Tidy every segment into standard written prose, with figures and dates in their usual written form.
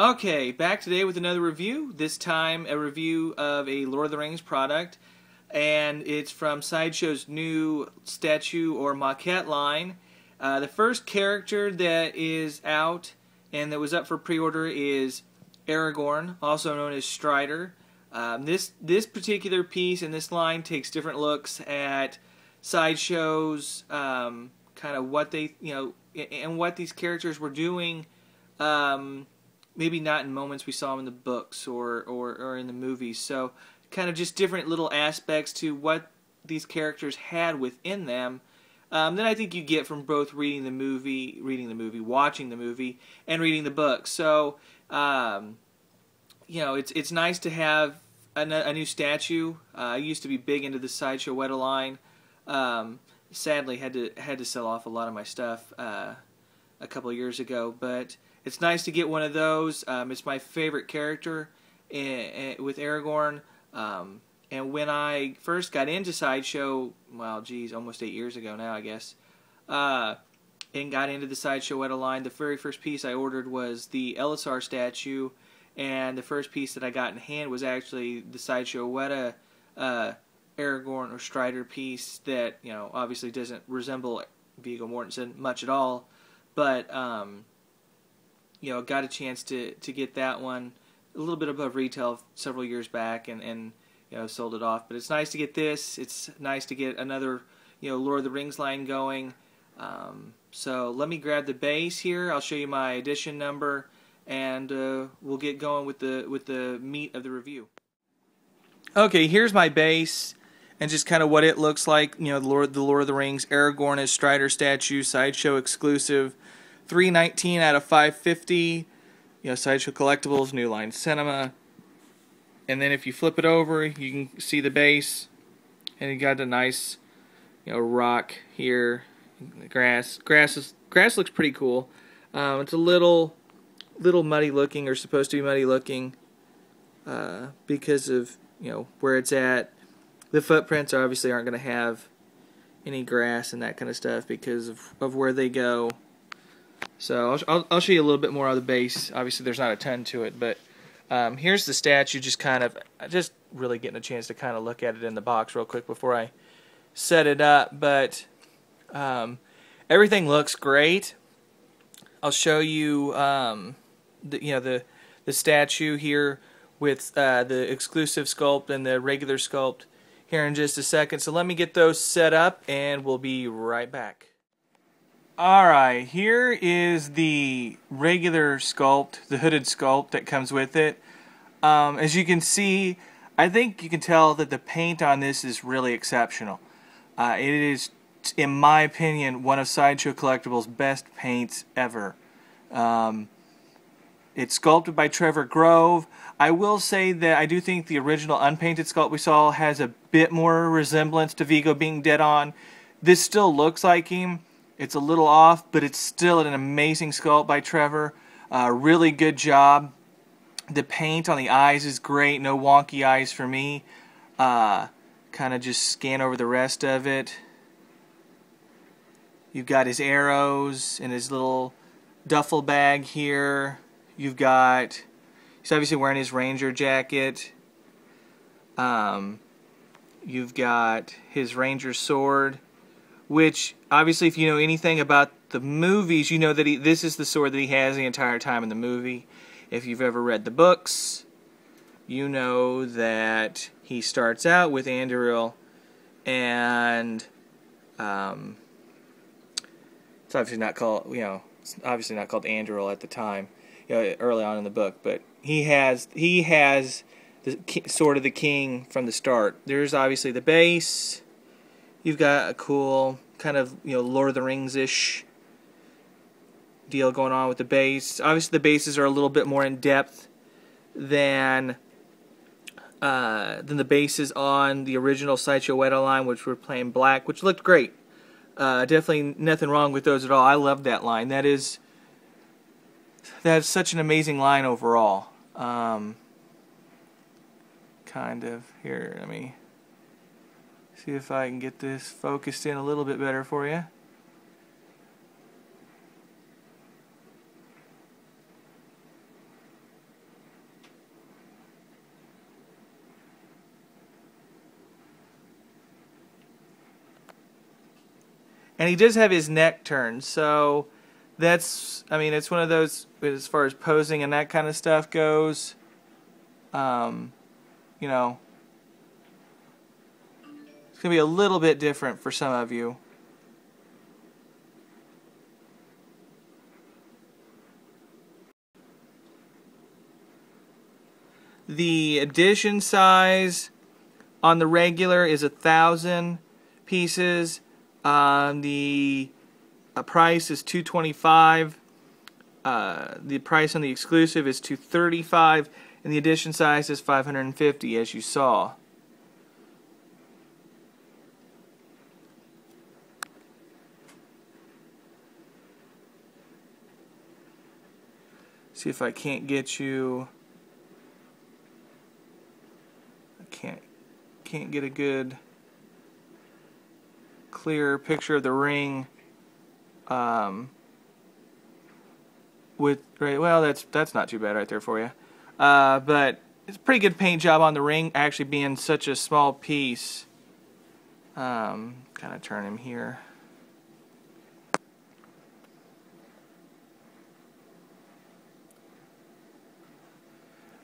Okay, back today with another review. This time a review of a Lord of the Rings product, and it's from Sideshow's new statue or maquette line. The first character that is out and that was up for pre-order is Aragorn, also known as Strider. This particular piece in this line takes different looks at Sideshow's kind of what they, and what these characters were doing. Maybe not in moments we saw them in the books or in the movies. So kind of just different little aspects to what these characters had within them. Then I think you get from both reading the movie, watching the movie, and reading the book. So it's nice to have a new statue. I used to be big into the Sideshow Weta line. Sadly, had to sell off a lot of my stuff a couple of years ago, but it's nice to get one of those. It's my favorite character with Aragorn. And when I first got into Sideshow, well, geez, almost 8 years ago now, I guess, and got into the Sideshow Weta line, the very first piece I ordered was the Elisar statue, and the first piece that I got in hand was actually the Sideshow Weta Aragorn or Strider piece that, obviously doesn't resemble Viggo Mortensen much at all, but got a chance to get that one a little bit above retail several years back, and sold it off. But it's nice to get this. It's nice to get another Lord of the Rings line going. So let me grab the base here. I'll show you my edition number, and we'll get going with the meat of the review. Okay, here's my base, and just kind of what it looks like. The Lord of the Rings Aragorn as Strider statue, Sideshow exclusive, $3.19 out of $5.50. Sideshow Collectibles, New Line Cinema. And then if you flip it over, you can see the base, and you got a nice, rock here. Grass looks pretty cool. It's a little muddy looking, or supposed to be muddy looking, because of where it's at. The footprints obviously aren't going to have any grass and that kind of stuff because of where they go. So I'll show you a little bit more of the base. Obviously there's not a ton to it, but here's the statue, just really getting a chance to kind of look at it in the box real quick before I set it up. But everything looks great. I'll show you the statue here with the exclusive sculpt and the regular sculpt here in just a second. So let me get those set up, and we'll be right back. Alright, here is the regular sculpt, the hooded sculpt that comes with it. As you can see, I think you can tell that the paint on this is really exceptional. It is, in my opinion, one of Sideshow Collectibles' best paints ever. It's sculpted by Trevor Grove. I will say that I do think the original unpainted sculpt we saw has a bit more resemblance to Viggo being dead on. This still looks like him. It's a little off, but it's still an amazing sculpt by Trevor. Really good job. The paint on the eyes is great. No wonky eyes for me. Kind of just scan over the rest of it. You've got his arrows in his little duffel bag here. He's obviously wearing his ranger jacket. You've got his ranger sword, which obviously if you know anything about the movies, you know that this is the sword that he has the entire time in the movie. If you've ever read the books, you know that he starts out with Anduril, and it's obviously not called, it's obviously not called Anduril at the time, early on in the book, but he has the sword of the king from the start. There's obviously the base. You've got a cool kind of Lord of the Rings-ish deal going on with the base. Obviously the bases are a little bit more in depth than the bases on the original Sideshow Weta line, which were plain black, which looked great. Definitely nothing wrong with those at all. I love that line. That's such an amazing line overall. Kind of. Here, let me see if I can get this focused in a little bit better for you. And he does have his neck turned, so that's, I mean, it's one of those, as far as posing and that kind of stuff goes, you know, it's going to be a little bit different for some of you. The edition size on the regular is 1,000 pieces. The price is $225. The price on the exclusive is $235, and the edition size is $550, as you saw. See if I can't get you. I can't get a good clear picture of the ring. With right, well, that's not too bad right there for you. But it's a pretty good paint job on the ring, actually being such a small piece. Kind of turn him here.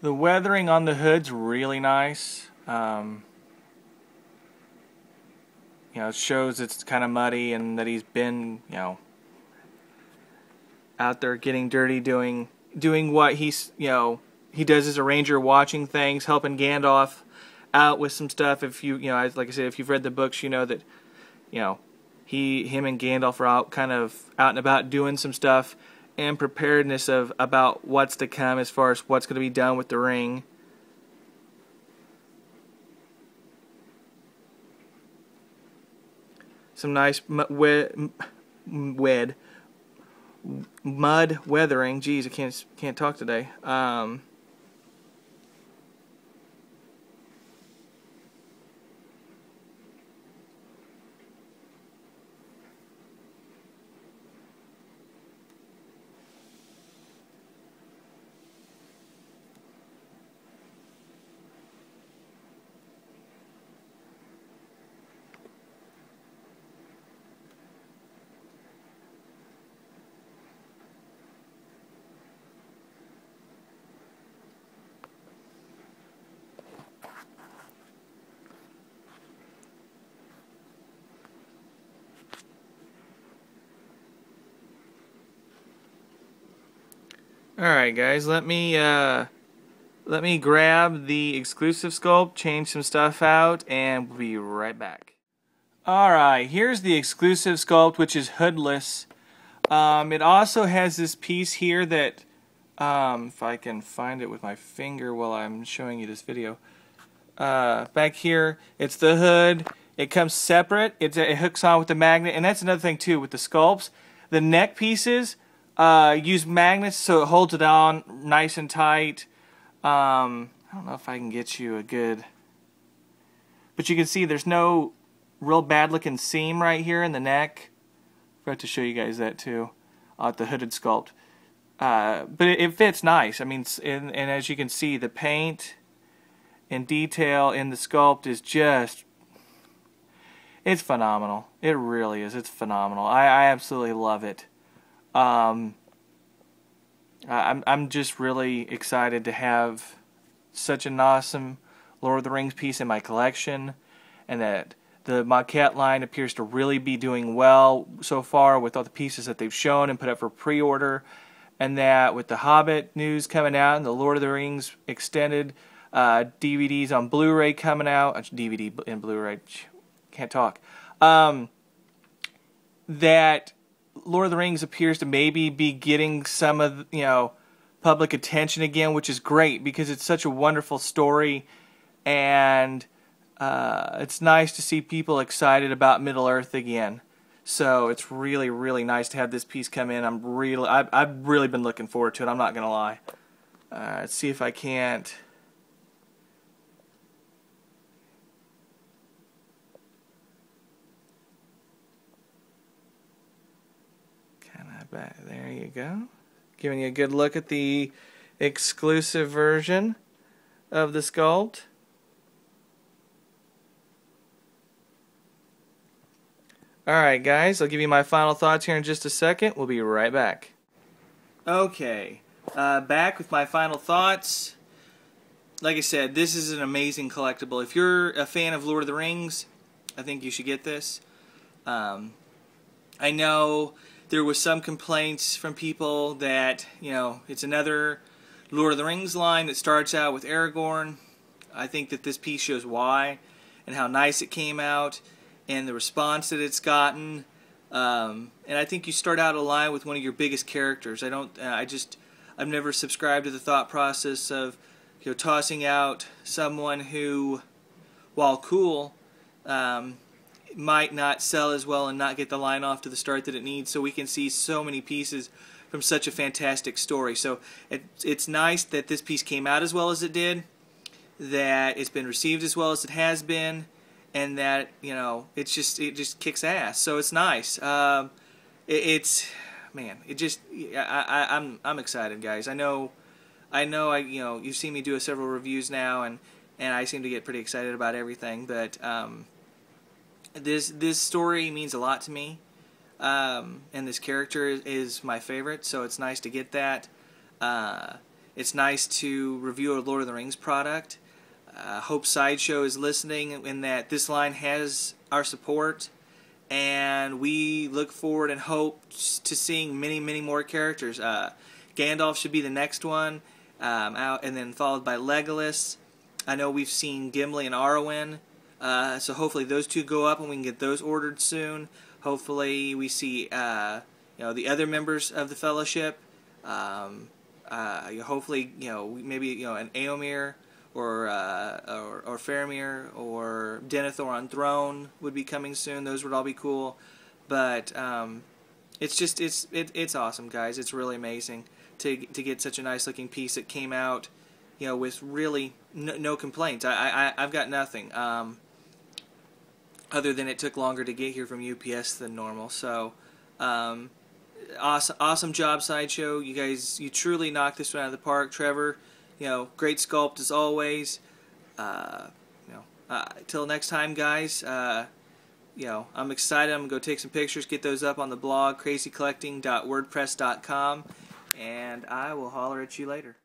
The weathering on the hood's really nice. You know, it shows it's kind of muddy and that he's been, you know, out there getting dirty, doing what he's, you know, he does as a ranger, watching things, helping Gandalf out with some stuff. If you know, like I said, if you've read the books, you know that, you know, him and Gandalf are out, kind of out and about doing some stuff, and preparedness of about what's to come as far as what's going to be done with the ring. Some nice mud weathering. Geez, I can't talk today. Alright guys, let me grab the exclusive sculpt, change some stuff out, and we'll be right back. Alright, here's the exclusive sculpt, which is hoodless. It also has this piece here that, if I can find it with my finger while I'm showing you this video, back here, it's the hood. It comes separate. It hooks on with the magnet, and that's another thing too with the sculpts. The neck pieces use magnets so it holds it on nice and tight. I don't know if I can get you a good, but you can see there's no real bad looking seam right here in the neck. I forgot to show you guys that too, at the hooded sculpt. But it fits nice. I mean, and as you can see, the paint and detail in the sculpt is just, it's phenomenal. It really is. It's phenomenal. I absolutely love it. I'm just really excited to have such an awesome Lord of the Rings piece in my collection, and that the Maquette line appears to really be doing well so far with all the pieces that they've shown and put up for pre-order, and that with the Hobbit news coming out and the Lord of the Rings extended DVDs on Blu-ray coming out, DVD and Blu-ray, can't talk, that Lord of the Rings appears to maybe be getting some of, you know, public attention again, which is great because it's such a wonderful story, and it's nice to see people excited about Middle-earth again. So it's really, really nice to have this piece come in. I've really been looking forward to it. I'm not gonna lie. Let's see if I can't. There you go. Giving you a good look at the exclusive version of the sculpt. Alright guys, I'll give you my final thoughts here in just a second. We'll be right back. Okay, back with my final thoughts. Like I said, this is an amazing collectible. If you're a fan of Lord of the Rings, I think you should get this. I know there was some complaints from people that, it's another Lord of the Rings line that starts out with Aragorn. I think that this piece shows why and how nice it came out and the response that it's gotten. And I think you start out a line with one of your biggest characters. I've never subscribed to the thought process of tossing out someone who, while cool, might not sell as well and not get the line off to the start that it needs, so we can see so many pieces from such a fantastic story. So it's nice that this piece came out as well as it did, that it's been received as well as it has been, and that it just kicks ass. So it's nice. I'm excited, guys. I know you've seen me do several reviews now, and I seem to get pretty excited about everything, but this story means a lot to me, and this character is my favorite, so it's nice to get that. It's nice to review a Lord of the Rings product. Hope Sideshow is listening, and that this line has our support, and we look forward and hope to seeing many, many more characters. Gandalf should be the next one, out, and then followed by Legolas. I know we've seen Gimli and Arwen, so hopefully those two go up and we can get those ordered soon. Hopefully we see the other members of the Fellowship. Hopefully maybe an Éomer or Faramir or Denethor on throne would be coming soon. Those would all be cool. But it's awesome, guys. It's really amazing to get such a nice looking piece that came out with really no complaints. I've got nothing other than it took longer to get here from UPS than normal. So awesome job, Sideshow. You guys, you truly knocked this one out of the park. Trevor, great sculpt as always. Till next time, guys. I'm excited. I'm gonna go take some pictures, get those up on the blog, crazycollecting.wordpress.com, and I will holler at you later.